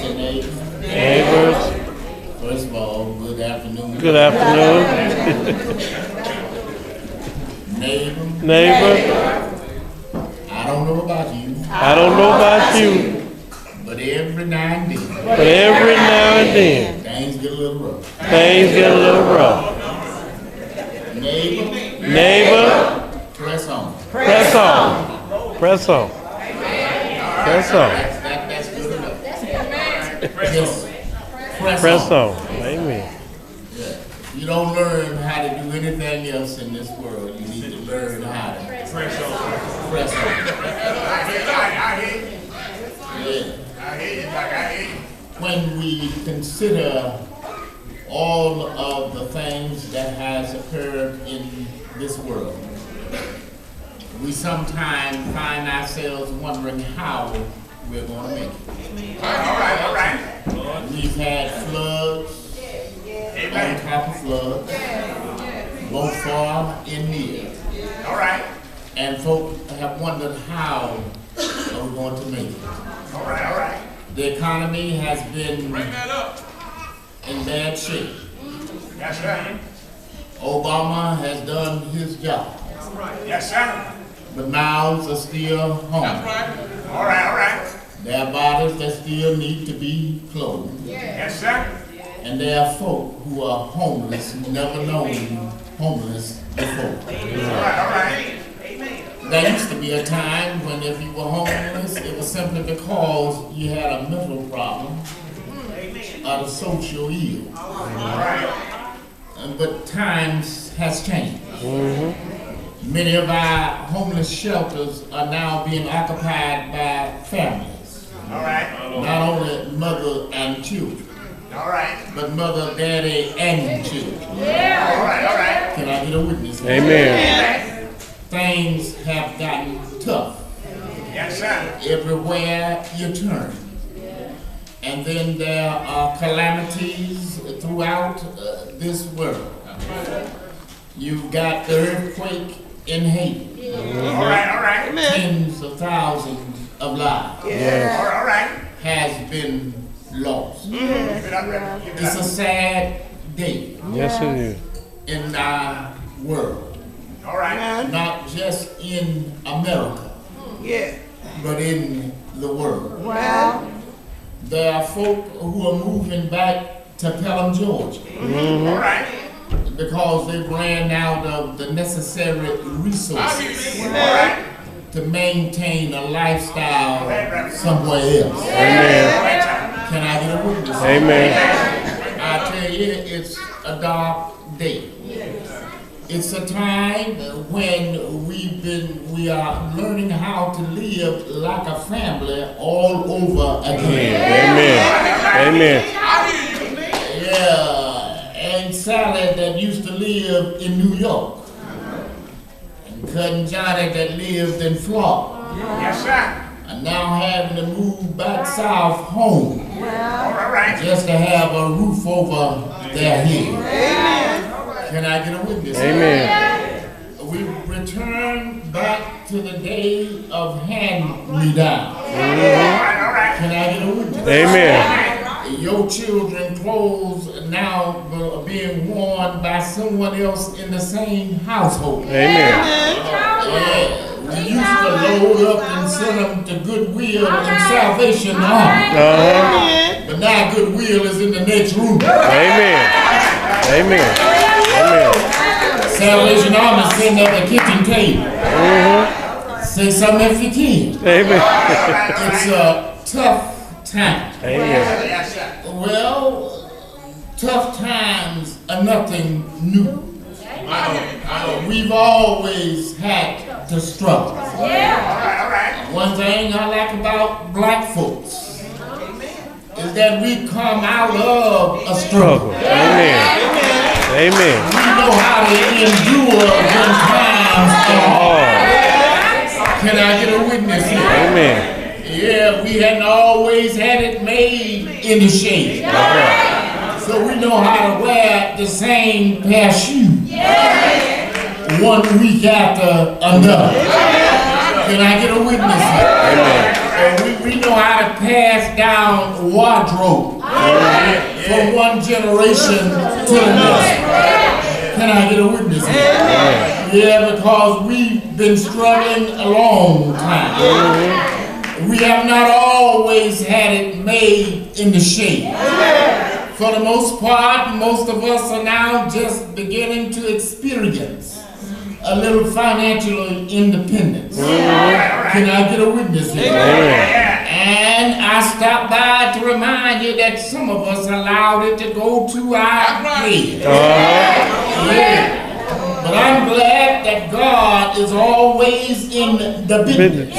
your neighbors. Neighbors. First of all, good afternoon. Good afternoon. Neighbor. Neighbor. I don't know about you, I don't know about you, but every now and then, but every now and then, things get a little rough. things get a little rough. Neighbor, Neighbor, press on. press on. Press on. Press on. That's good enough. Just Press on. Amen. Yeah. You don't learn how to do anything else in this world. You need to learn how to press on. Press on. Yeah. When we consider all of the things that has occurred in this world, we sometimes find ourselves wondering how we're going to make it. All right. We've had floods, on top of floods, both far and near. All right. And folk have wondered how are we going to make it. All right. The economy has been Bring that up. in bad shape. Yes, sir. Obama has done his job, Yes, sir. but mouths are still hungry. All right. There are bodies that still need to be clothed. Yes, sir. And there are folk who are homeless, never known homeless before. All right. There used to be a time when if you were homeless, it was simply because you had a mental problem or a social ill. But times has changed. Many of our homeless shelters are now being occupied by families. All right. Not only mother and children, All right. but mother, daddy, and children. All right. Can I get a witness? Amen. Things have gotten tough Yes, sir. everywhere you turn. And then there are calamities throughout this world. You've got the earthquake in Haiti. All right. Tens of thousands of lives All right. has been lost. Give it up, Rev. Give it It's up. a sad day Yes, it is. in our world. All right. Not just in America, but in the world. Wow. There are folk who are moving back to Pelham, Georgia, All right. because they ran out of the necessary resources All right. to maintain a lifestyle somewhere else. Amen. Can I get a witness? Amen. I tell you, it's a dark day. It's a time when we are learning how to live like a family all over again. Amen. Yeah, and Sally that used to live in New York, and Cousin Johnny that lived in Florida, Yes, sir. are now having to move back south home All right. just to have a roof over their head. Can I get a witness? Amen. We return back to the day of hand-me-down. All right. Can I get a witness? Amen. Your children's clothes now are being worn by someone else in the same household. Amen. Yeah, we used to load up and send them to Goodwill and Salvation Army. But now Goodwill is in the next room. Amen. Amen. Salvation Army sitting at the kitchen table. Say something if you can. Amen. It's a tough time. Amen. Yes, sir. Well, tough times are nothing new. We've always had to struggle. All right. One thing I like about black folks is that we come out of a struggle. Amen. Amen. We know how to endure when times are hard. Can I get a witness here? Amen. Yeah, we hadn't always had it made in the shade. So we know how to wear the same pair of shoes 1 week after another. Can I get a witness here? We know how to pass down wardrobe from one generation to the next. Can I get a witness here? Yeah, because we've been struggling a long time. We have not always had it made in the shade. For the most part, most of us are now just beginning to experience a little financial independence. Can I get a witness here? And I stopped by to remind you that some of us allowed it to go to our head. But I'm glad that God is always in the business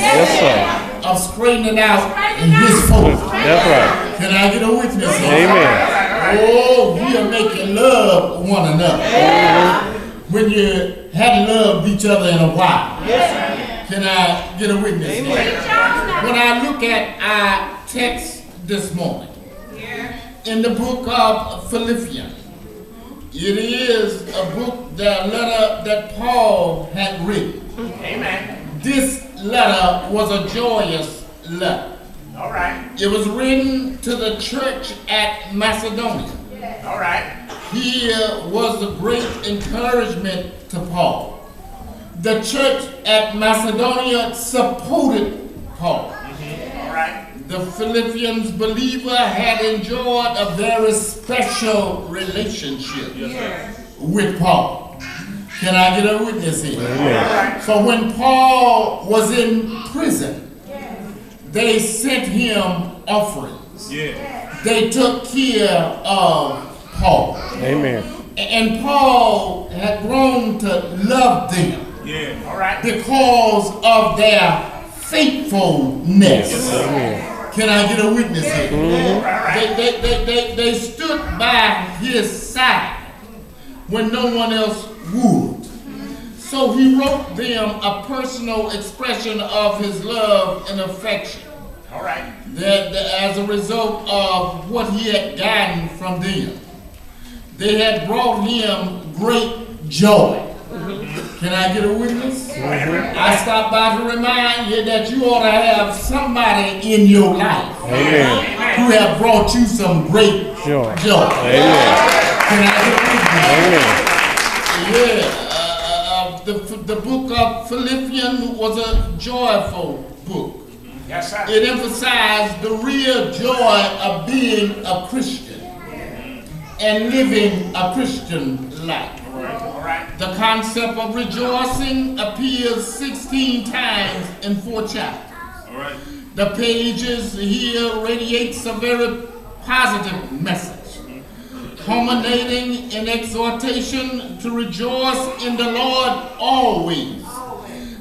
of straightening out His folks. That's right. Can I get a witness here? Amen. Oh, we are making love one another. When you hadn't loved each other in a while. Can I get a witness here? When I look at our text this morning, in the book of Philippians, it is a book, the letter that Paul had written. Amen. This letter was a joyous letter. All right. It was written to the church at Macedonia. All right. Here was a great encouragement to Paul. The church at Macedonia supported Paul. All right. The Philippians believer had enjoyed a very special relationship with Paul. Can I get a witness here? Amen. So when Paul was in prison, they sent him offerings. They took care of Paul. Amen. And Paul had grown to love them All right. because of their faithfulness. Amen. Can I get a witness here? They stood by his side when no one else would. So he wrote them a personal expression of his love and affection. All right. That as a result of what he had gotten from them, they had brought him great joy. Can I get a witness? I stopped by to remind you that you ought to have somebody in your life who have brought you some great joy. Amen. Can I get a witness? Amen. The book of Philippians was a joyful book. Yes, sir. It emphasized the real joy of being a Christian and living a Christian life. All right. The concept of rejoicing appears 16 times in 4 chapters. All right. The pages here radiates a very positive message, culminating in exhortation to rejoice in the Lord always.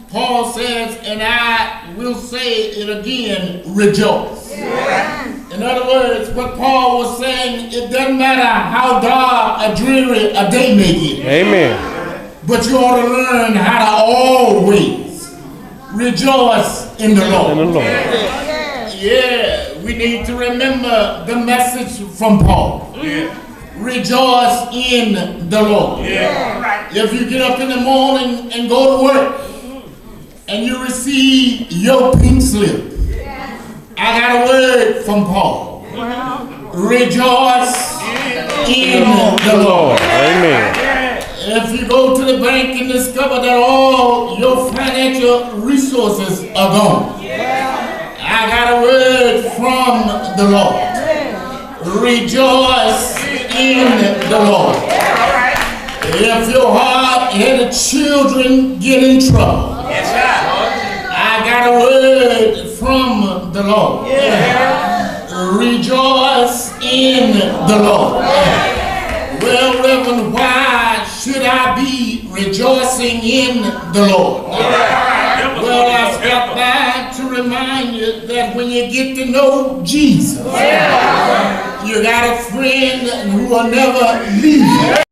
Paul says, and I will say it again, rejoice. In other words, what Paul was saying, it doesn't matter how dark or dreary a day may get. Amen. But you ought to learn how to always rejoice in the Lord. In the Lord. Yeah, we need to remember the message from Paul. Rejoice in the Lord. If you get up in the morning and go to work and you receive your pink slip, I got a word from Paul. Rejoice in the Lord. Amen. If you go to the bank and discover that all your financial resources are gone, I got a word from the Lord. Rejoice in the Lord. If your hard-headed children get in trouble, I got a word from the Lord. Rejoice in the Lord. Well, Reverend, why should I be rejoicing in the Lord? Well, I stopped by to remind you that when you get to know Jesus, you got a friend who will never leave you.